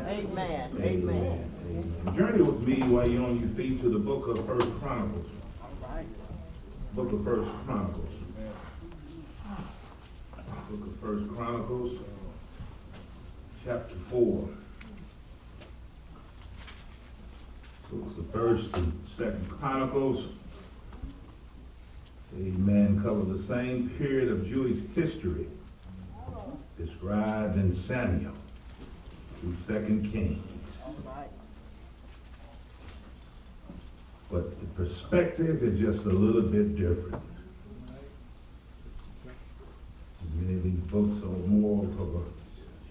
Amen. Amen. Amen. Journey with me while you're on your feet to the book of 1 Chronicles. All right. Book of 1 Chronicles. Book of 1 Chronicles, chapter 4. Books of 1st and 2nd Chronicles, amen, cover the same period of Jewish history described in Samuel through 2 Kings. All right. But the perspective is just a little bit different. Many of these books are more of a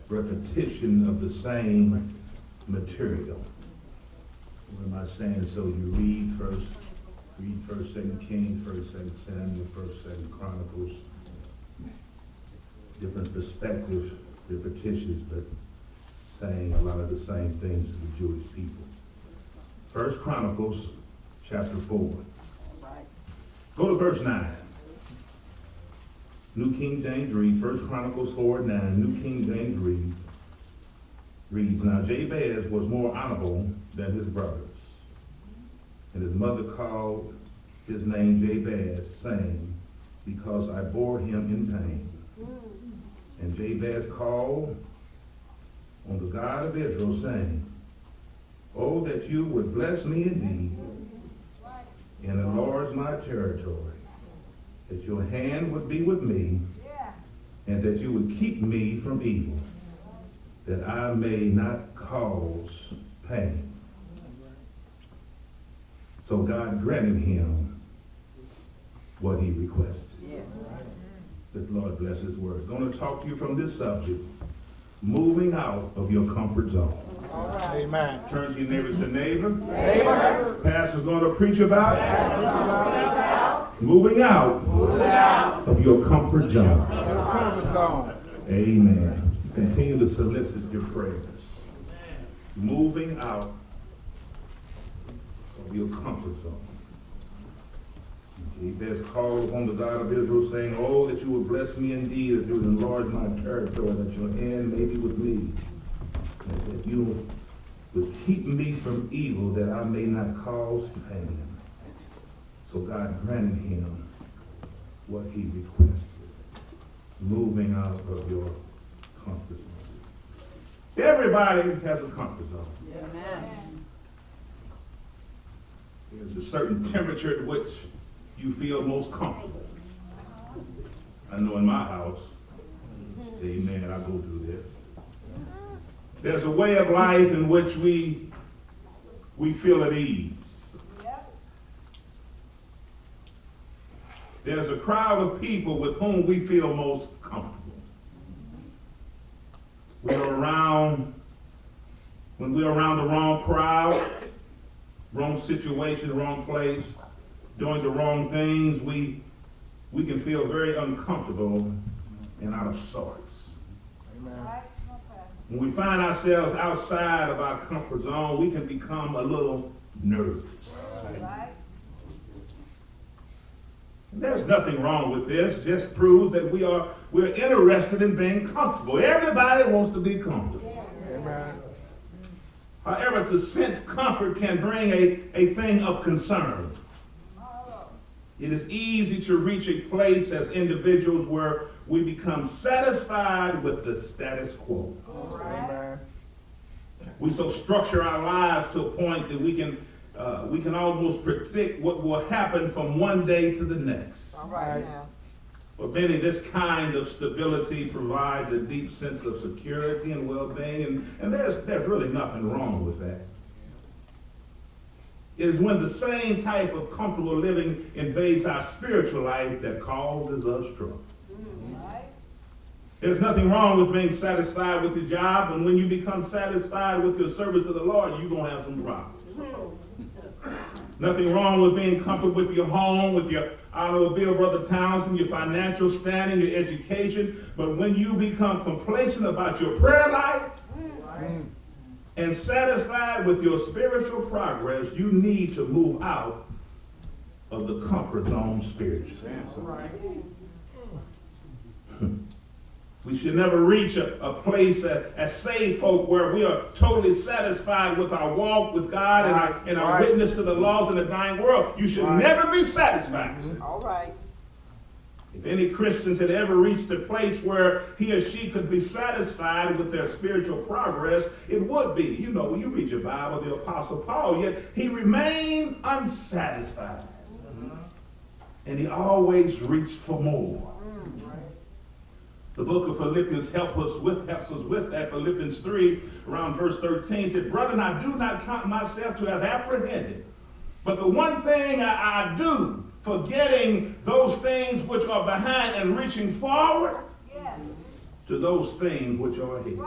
repetition of the same material. What am I saying? So you read first, 2nd Kings, 1st, 2nd Samuel, 1st, 2nd Chronicles. Different perspectives, repetitions, but saying a lot of the same things to the Jewish people. 1 Chronicles, chapter 4. Go to verse 9. New King James reads, 1 Chronicles 4:9. New King James reads, Now Jabez was more honorable than his brothers, and his mother called his name Jabez, saying, Because I bore him in pain. And Jabez called on the God of Israel, saying, Oh, that you would bless me indeed, and enlarge my territory, that your hand would be with me, and that you would keep me from evil, that I may not cause pain. So God granted him what he requested. That the Lord bless his word. Going to talk to you from this subject, moving out of your comfort zone. Amen. Turn to your neighbor and say, neighbor. Pastor's going to preach about moving out of your comfort zone. Amen. Continue to solicit your prayers. Moving out of your comfort zone. Jabez called upon the God of Israel, saying, Oh, that you would bless me indeed, that you would enlarge my territory, that your hand may be with me, and that you would keep me from evil, that I may not cause pain. So God granted him what he requested, moving out of your comfort zone. Everybody has a comfort zone. Amen. There's a certain temperature at which you feel most comfortable. I know in my house, amen, I go through this. There's a way of life in which we feel at ease. There's a crowd of people with whom we feel most comfortable. When we're around the wrong crowd, wrong situation, wrong place, doing the wrong things, we can feel very uncomfortable and out of sorts. Amen. When we find ourselves outside of our comfort zone, we can become a little nervous. And there's nothing wrong with this. Just proves that we're interested in being comfortable. Everybody wants to be comfortable. Amen. However, to sense comfort can bring a thing of concern. It is easy to reach a place as individuals where we become satisfied with the status quo. Amen. We so structure our lives to a point that we can almost predict what will happen from one day to the next. All right now. For many, this kind of stability provides a deep sense of security and well-being, and there's really nothing wrong with that. It is when the same type of comfortable living invades our spiritual life that causes us trouble. There's nothing wrong with being satisfied with your job, and when you become satisfied with your service to the Lord, you're going to have some problems. Nothing wrong with being comfortable with your home, with your automobile, Brother Townsend, your financial standing, your education, but when you become complacent about your prayer life, and satisfied with your spiritual progress, you need to move out of the comfort zone spiritually. We should never reach a place as saved folk where we are totally satisfied with our walk with God and our witness to the lost and the dying world. You should never be satisfied. All right. If any Christians had ever reached a place where he or she could be satisfied with their spiritual progress, it would be, you know, when you read your Bible, the Apostle Paul, yet he remained unsatisfied. And he always reached for more. The book of Philippians helps us with that. Philippians 3, around verse 13, said, "Brethren, I do not count myself to have apprehended, but the one thing I do, forgetting those things which are behind and reaching forward to those things which are ahead."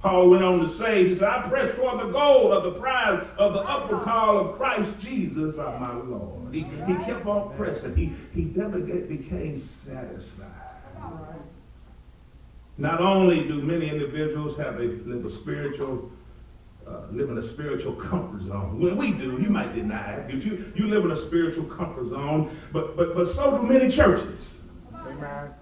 Paul went on to say, he said, "I press toward the goal of the prize of the upward call of Christ Jesus our my Lord." He kept on pressing. He never became satisfied. Not only do many individuals live in a spiritual comfort zone. When we do, you might deny it, but you live in a spiritual comfort zone, but so do many churches. Amen.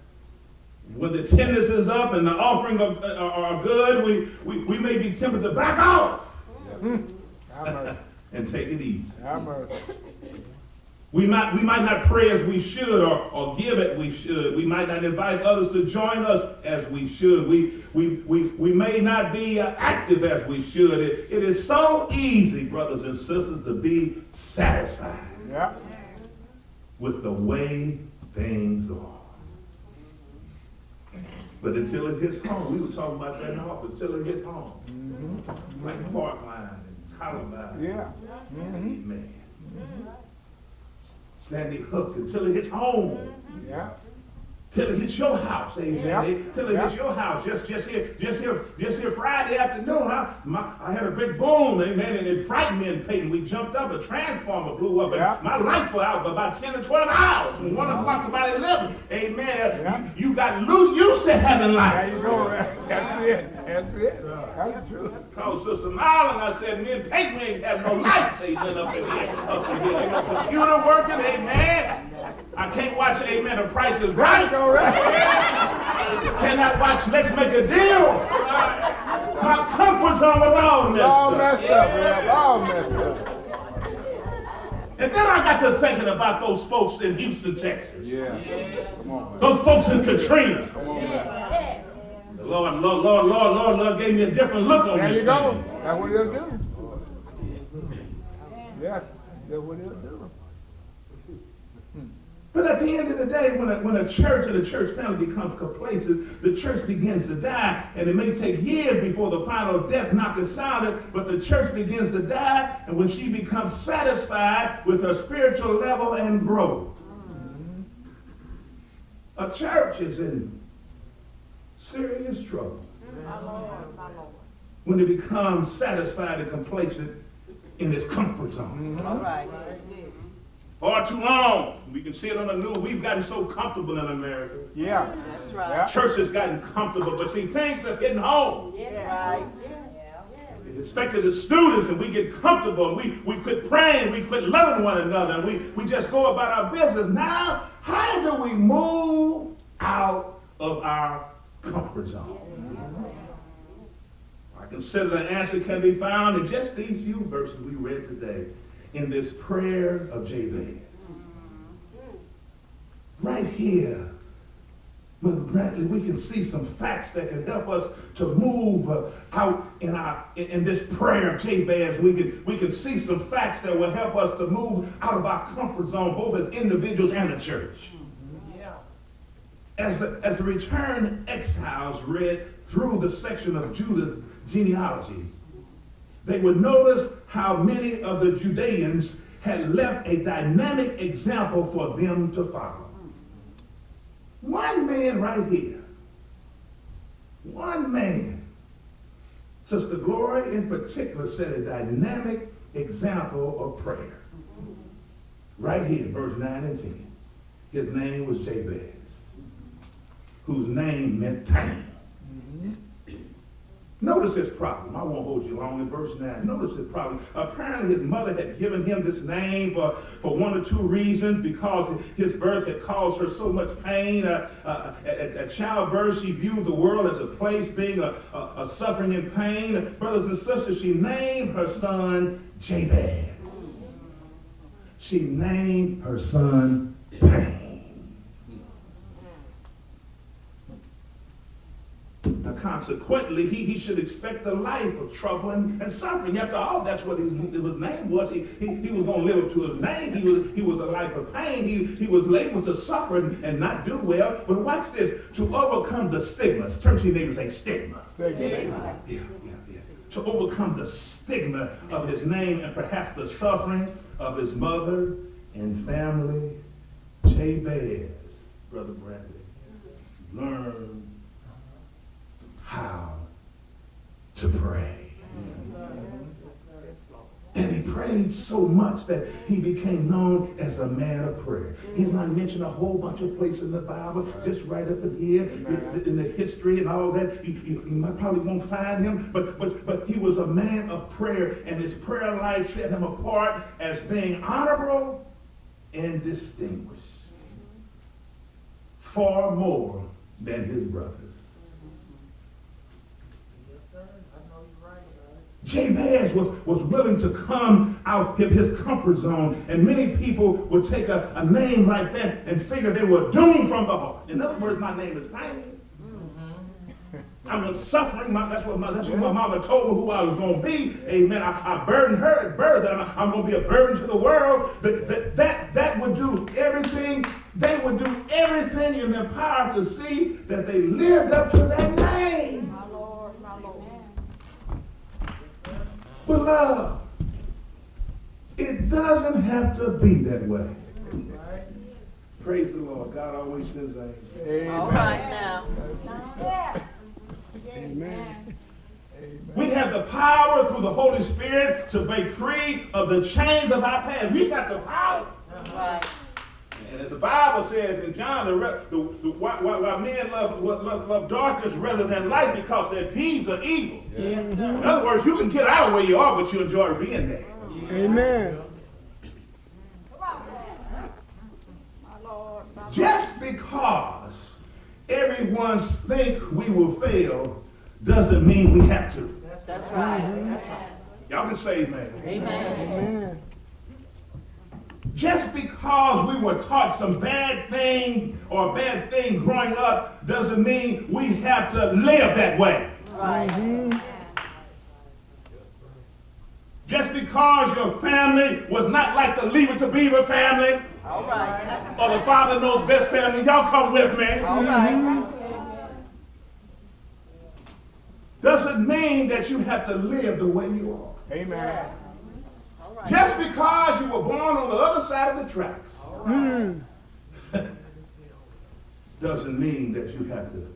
When the attendance is up and the offering are good, we may be tempted to back off and take it easy. We might not pray as we should or give as we should. We might not invite others to join us as we should. We may not be active as we should. It is so easy, brothers and sisters, to be satisfied with the way things are. But until it hits home, we were talking about that in the office, until it hits home. Like Parkline and Columbine. Amen. Sandy Hook, until it hits home. Till it hits your house, amen. Till it hits your house. Just here Friday afternoon, I had a big boom, amen, and it frightened me and Peyton. We jumped up, a transformer blew up, and my lights were out for about 10 or 12 hours. From 1 o'clock to about 11, amen. You got used to having lights. There you go, man. That's it. That's true. Called Sister Milan, I said, me and Peyton ain't have no lights, amen, up in here. Ain't no computer working, amen. I can't watch, amen, The Price is Right. Cannot watch Let's Make a Deal. My comfort zone was all messed up. All messed up. And then I got to thinking about those folks in Houston, Texas. Come on, man. Those folks in Katrina. Come on, man. The Lord gave me a different look on There this you go. thing. That's what he'll do. Yes, that's what he'll do. But at the end of the day, when a church and a church family becomes complacent, the church begins to die, and it may take years before the final death knock is sounded, but the church begins to die, and when she becomes satisfied with her spiritual level and growth. A church is in serious trouble when it becomes satisfied and complacent in its comfort zone. All right. Far too long. We can see it on the news. We've gotten so comfortable in America. That's right. Church has gotten comfortable, but see, things are hitting home. Right. It affected the students, and we get comfortable. We quit praying. We quit loving one another. And we just go about our business. Now, how do we move out of our comfort zone? I consider the answer can be found in just these few verses we read today in this prayer of Jabez. Right here, Brother Bradley, we can see some facts that can help us to move out in this prayer of Jabez. We can see some facts that will help us to move out of our comfort zone, both as individuals and the church. As the returned exiles read through the section of Judah's genealogy, they would notice how many of the Judeans had left a dynamic example for them to follow. One man right here, one man, Sister Gloria in particular, set a dynamic example of prayer. Right here in verse 9 and 10. His name was Jabez, whose name meant pain. Notice his problem. I won't hold you long. In verse 9, notice his problem. Apparently his mother had given him this name for one or two reasons, because his birth had caused her so much pain. At childbirth, she viewed the world as a place being a suffering and pain. Brothers and sisters, she named her son Jabez. She named her son Pain. Now, consequently, he should expect a life of trouble and suffering. After all, that's what his name was. He was going to live up to his name. He was a life of pain. He was labeled to suffer and not do well. But watch this. To overcome the stigmas. Turn to your neighbor and say stigma. Stigma. Yeah. To overcome the stigma of his name and perhaps the suffering of his mother and family, Jabez, Brother Bradley, learn how to pray. And he prayed so much that he became known as a man of prayer. He's not mentioned a whole bunch of places in the Bible, just right up in here, in the history and all that. You might probably won't find him, but he was a man of prayer, and his prayer life set him apart as being honorable and distinguished, far more than his brothers. Jabez was willing to come out of his comfort zone, and many people would take a name like that and figure they were doomed from the heart. In other words, my name is pain. I'm suffering. That's what my mama told me who I was going to be. Amen. I burdened her at birth, and I'm going to be a burden to the world. That would do everything. They would do everything in their power to see that they lived up to that name. My Lord. Beloved, it doesn't have to be that way. Praise the Lord. God always sends angels. Amen. All right now. Amen. We have the power through the Holy Spirit to break free of the chains of our past. We got the power. Right. And as the Bible says in John, why men love darkness rather than light, because their deeds are evil. Yes, In sir. other words, you can get out of where you are, but you enjoy being there. Amen. My Lord. Just because everyone think we will fail doesn't mean we have to. That's right. Y'all can say amen. Amen. Amen. Just because we were taught some bad thing or a bad thing growing up doesn't mean we have to live that way. Right. Just because your family was not like the Leave It to Beaver family All right. or the Father Knows Best family, y'all come with me, All right. doesn't mean that you have to live the way you are. Amen. All right. Just because you were born on the other side of the tracks doesn't mean that you have to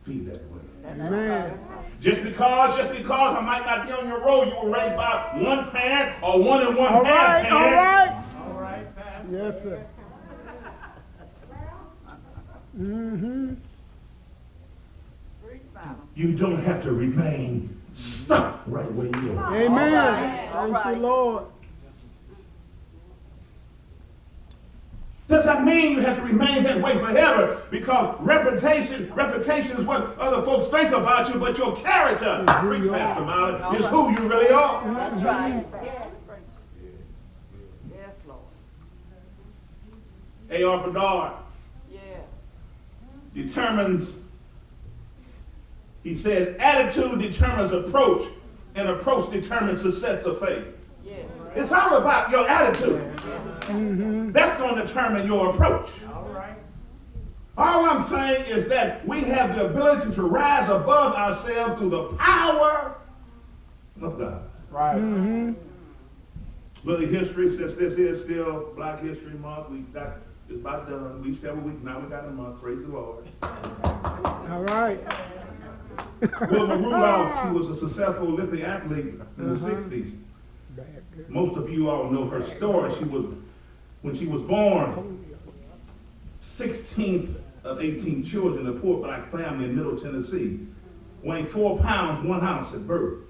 be that way. Amen. Just because I might not be on your road, you were raised by one parent or one and one All half right. parent. All right. Yes, sir. Mm-hmm. You don't have to remain stuck right where you are. Amen. All Thank right. you, Lord. Does that mean you have to remain that way forever? Because reputation is what other folks think about you, but your character, preach Pastor Milan, is who you really are. That's right. Yes, Lord. A.R. Bernard Yeah. determines, he said, attitude determines approach, and approach determines success of faith. Yeah. It's all about your attitude. That's going to determine your approach. All I'm saying is that we have the ability to rise above ourselves through the power of God. Right. Little history, since this is still Black History Month, we got it's about done. We still have a week, now we got a month. Praise the Lord. All right. Wilma Rudolph, she was a successful Olympic athlete in the 60s. Most of you all know her story. When she was born, 16th of 18 children, a poor black family in Middle Tennessee. weighing 4 pounds, 1 ounce at birth.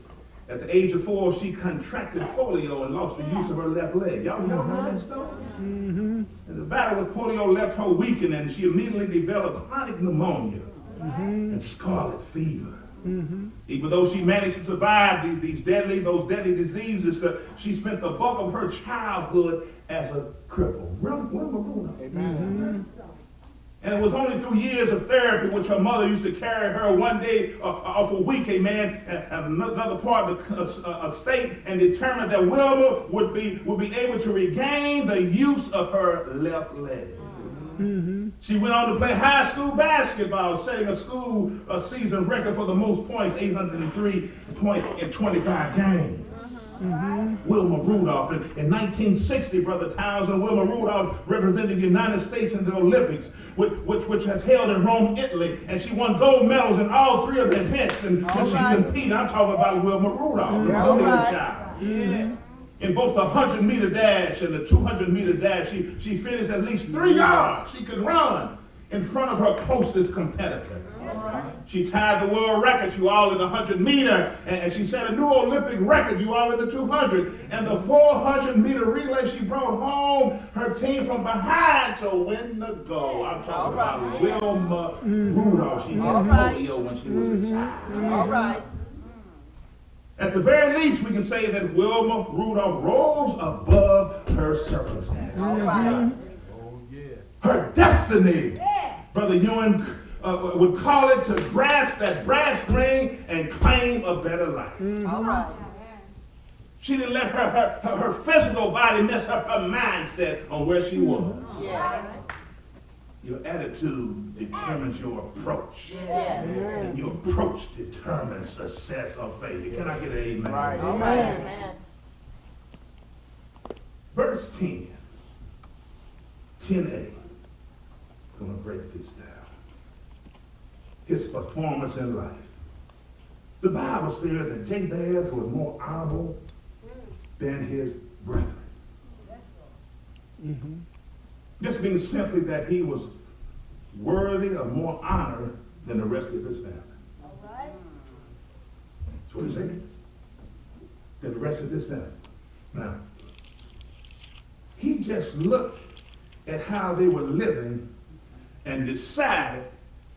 At the age of 4, she contracted polio and lost the use of her left leg. Y'all know that story? And the battle with polio left her weakened, and she immediately developed chronic pneumonia and scarlet fever. Even though she managed to survive those deadly diseases, she spent the bulk of her childhood as a cripple. Wilma Rudolph. And it was only through years of therapy, which her mother used to carry her one day off a week, amen, and another part of the state, and determined that Wilma would be able to regain the use of her left leg. She went on to play high school basketball, setting a school season record for the most points, 803 points in 25 games. Wilma Rudolph. In 1960, Brother Townsend, Wilma Rudolph represented the United States in the Olympics, which has held in Rome, Italy, and she won gold medals in all 3 of the events. And when she competed, I'm talking about Wilma Rudolph, the polio child. In both the 100-meter dash and the 200-meter dash, she finished at least 3 yards. She could run in front of her closest competitor. She tied the world record, you all, in the 100-meter, and she set a new Olympic record, you all, in the 200. And the 400-meter relay, she brought home her team from behind to win the gold. I'm talking about Wilma Rudolph. She had polio when she was a child. At the very least, we can say that Wilma Rudolph rose above her circumstances. Her destiny, Brother Ewan would call it, to grasp that brass ring and claim a better life. She didn't let her physical body mess up her mindset on where she was. Your attitude determines your approach. And your approach determines success or failure. Can I get an amen? Amen. Verse 10. 10a. I'm going to break this down. His performance in life. The Bible says that Jabez was more honorable than his brethren. This means simply that he was worthy of more honor than the rest of his family. That's what it says. Than the rest of his family. Now, he just looked at how they were living and decided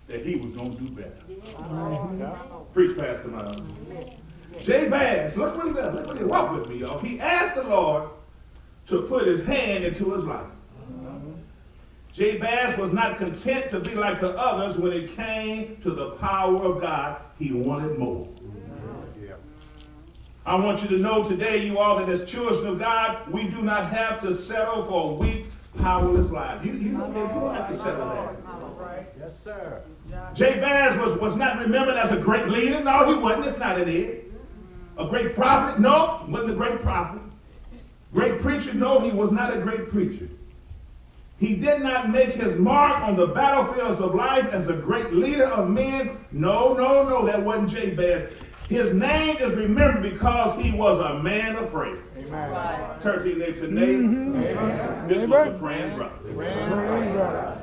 that he was going to do better. Preach, Pastor Miles. Jabez, look what he does. Look what he walked with me, y'all. He asked the Lord to put his hand into his life. Jabez was not content to be like the others. When it came to the power of God, he wanted more. I want you to know today, you all, that as children of God, we do not have to settle for a weak, powerless life. You don't have to settle that. Yes, sir. Jabez was not remembered as a great leader. No, he wasn't. It's not in here. A great prophet? No, wasn't a great prophet. Great preacher? No, he was not a great preacher. He did not make his mark on the battlefields of life as a great leader of men. No, that wasn't Jabez. His name is remembered because he was a man of prayer. Amen. Turn to your next neighbor. This was a praying brother.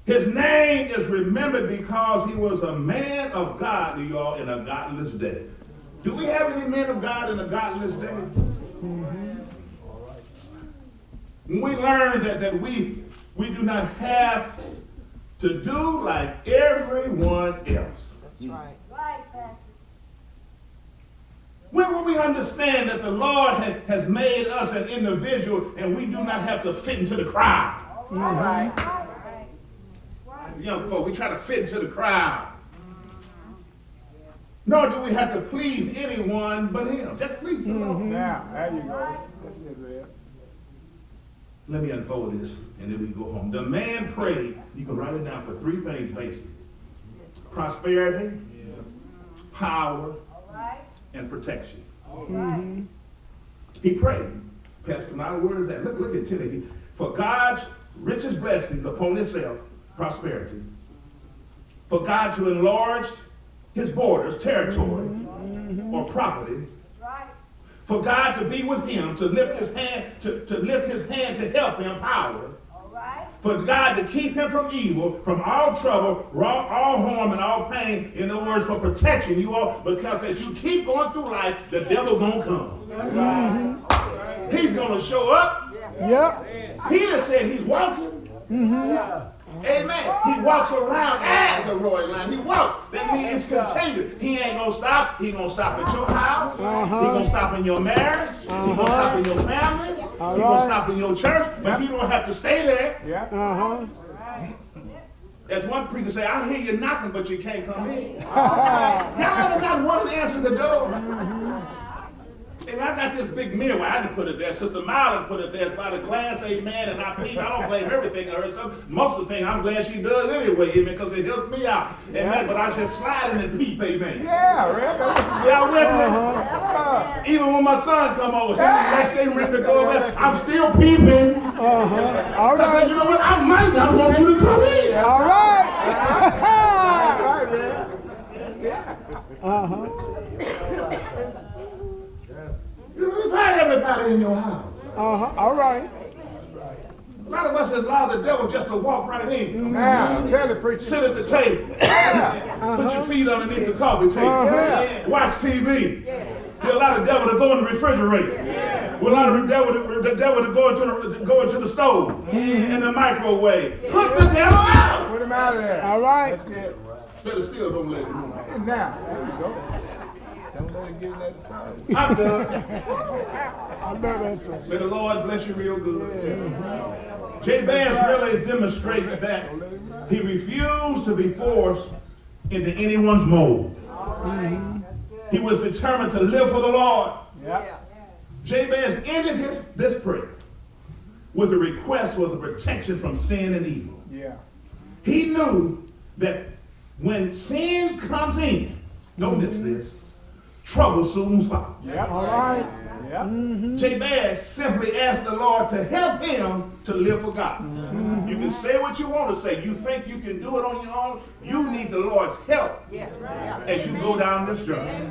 His name is remembered because he was a man of God, you all, in a godless day. Do we have any men of God in a godless day? When we learn that we do not have to do like everyone else. That's right. When will we understand that the Lord has made us an individual and we do not have to fit into the crowd? All right. Young folk, we try to fit into the crowd. Nor do we have to please anyone but him. Just please the Lord. Now, there you go. That's it there. Let me unfold this, and then we go home. The man prayed, you can write it down, for 3 things, basically. Prosperity, power, and protection. He prayed. Pastor, my word is that. Look at Timothy. For God's richest blessings upon himself, prosperity. For God to enlarge his borders, territory, or property. For God to be with him, to lift his hand, to help him, power. for God to keep him from evil, from all trouble, all harm, and all pain. In other words, for protection. You all, because as you keep going through life, the devil gonna come. Mm-hmm. He's gonna show up. Yep. Peter said he's walking. Mm-hmm. Amen. He walks around as a roaring lion. He walks. That means continued. He ain't gonna stop. He gonna stop at your house. He gonna stop in your marriage. He gonna stop in your family. He gonna stop in your church. But he don't have to stay there. Yeah. As one preacher say, I hear you knocking, but you can't come in. Y'all not one to answer the door. If I got this big mirror, well, I had to put it there. Sister Milan put it there by the glass, amen, and I peep. I don't blame everything of her. Most of the things I'm glad she does anyway, amen, because it helps me out. Amen, but I just slide in and peep, amen. Yeah, right. Y'all with me? Even when my son come over, next day ring the doorbell, I'm still peeping. All So I right. said, you know what? I might not want you to come in. All right. All right, man. You know, invite everybody in your house. All right. A lot of us allow the devil just to walk right in. Now, tell the preacher. Sit at the table. Put your feet underneath the coffee table. Watch TV. There's a lot of devil to go in the refrigerator. There's a lot of the devil to go into the stove and the microwave. Put the devil out. Put him out of there. All right. That's it. Better still don't let him know. And now, there you go. Don't let him get in that start. I'm done. I know that's right. May the Lord bless you real good. Jabez really demonstrates that he refused to be forced into anyone's mold. He was determined to live for the Lord. Jabez ended this prayer with a request for the protection from sin and evil. Yeah. He knew that when sin comes in, don't miss this, trouble soon follows. Yep. All right. Yep. Jabez simply asked the Lord to help him to live for God. You can say what you want to say. You think you can do it on your own? You need the Lord's help as you go down this journey.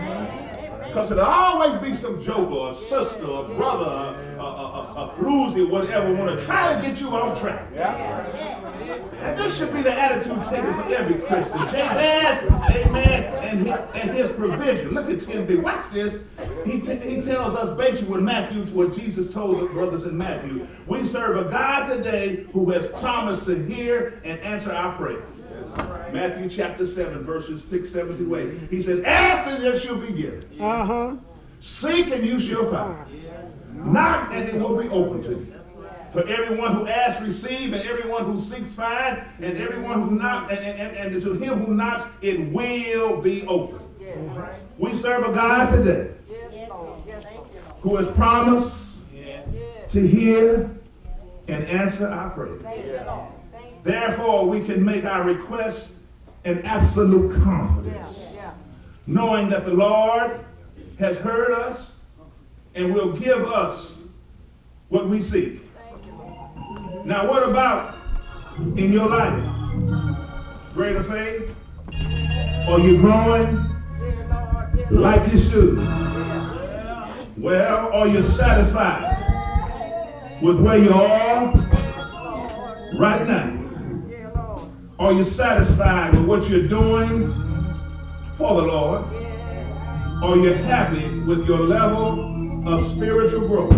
Because there'll always be some joker, or sister, or brother, a floozy, whatever, want to try to get you off track. And this should be the attitude taken for every Christian. Jabez, amen, and his provision. Look at 10b. Watch this. He tells us basically what Matthew, what Jesus told the brothers in Matthew. We serve a God today who has promised to hear and answer our prayers. Matthew chapter 7, verses 6, 7 through 8. He said, ask and it shall be given. Seek and you shall find. Knock and it will be open to you. For everyone who asks, receive, and everyone who seeks, find, and everyone who knocks, and to him who knocks, it will be open. We serve a God today who has promised to hear and answer our prayers. Therefore, we can make our requests in absolute confidence, knowing that the Lord has heard us and will give us what we seek. Now, what about in your life? Greater faith? Are you growing like you should? Well, are you satisfied with where you are right now? Are you satisfied with what you're doing for the Lord? Are you happy with your level of spiritual growth?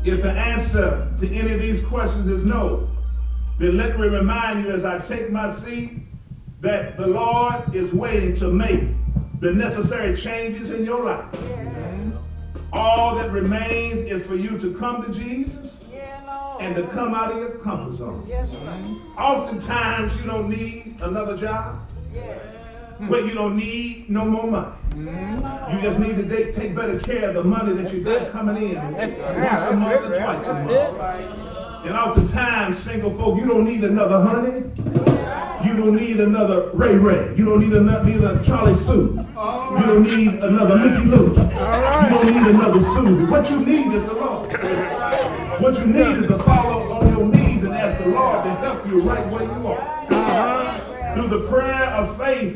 If the answer to any of these questions is no, then let me remind you as I take my seat that the Lord is waiting to make the necessary changes in your life. All that remains is for you to come to Jesus and to come out of your comfort zone. Oftentimes you don't need another job. But you don't need no more money. You just need to take better care of the money that you got coming in once a month or twice a month. And oftentimes, single folk, you don't need another honey. You don't need another Ray Ray. You don't need another Charlie Sue. You don't need another Mickey Lou. You don't need another Susie. What you need is the Lord. What you need is to follow on your knees and ask the Lord to help you right where you are. Through the prayer of faith,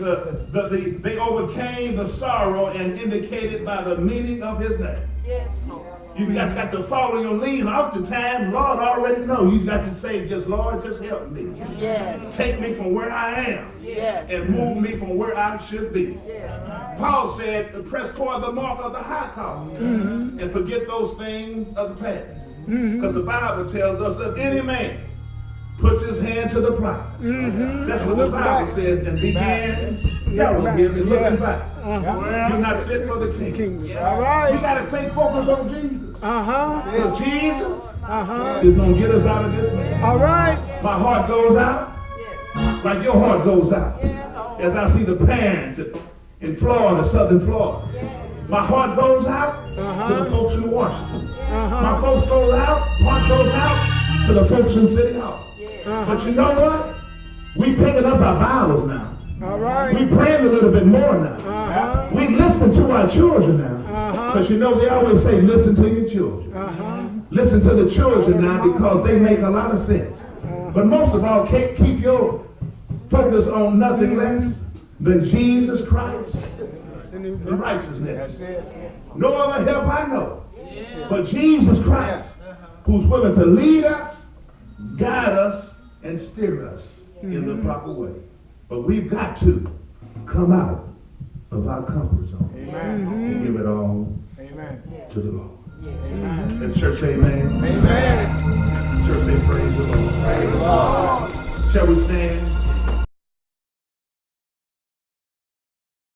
they overcame the sorrow and indicated by the meaning of his name. You got to fall on your knees. Oftentimes, Lord already know. You got to say, just Lord, just help me. Yes. Take me from where I am. Yes. And move me from where I should be. Yes. Paul said, press toward the mark of the high call. And forget those things of the past. Because the Bible tells us that any man puts his hand to the plow. That's what the Bible says, and begins galloping and looking back. You're not fit for the kingdom. All right. You got to stay focused on Jesus. Uh-huh. Because Jesus Uh-huh. is going to get us out of this mess. All right. My heart goes out like your heart goes out. As I see the parents in Florida, Southern Florida. My heart goes out to the folks in Washington. My folks go out, heart goes out to the folks in City Hall. But you know what? We picking up our Bibles now. All right. We praying a little bit more now. We listen to our children now. Because you know they always say, listen to your children. Listen to the children now because they make a lot of sense. But most of all, keep your focus on nothing less than Jesus Christ and righteousness. No other help I know but Jesus Christ, who's willing to lead us, guide us, and steer us in the proper way. But we've got to come out of our comfort zone and give it all to the Lord. Let the church say amen. Amen. Church say praise the Lord. Praise the Lord. Shall we stand?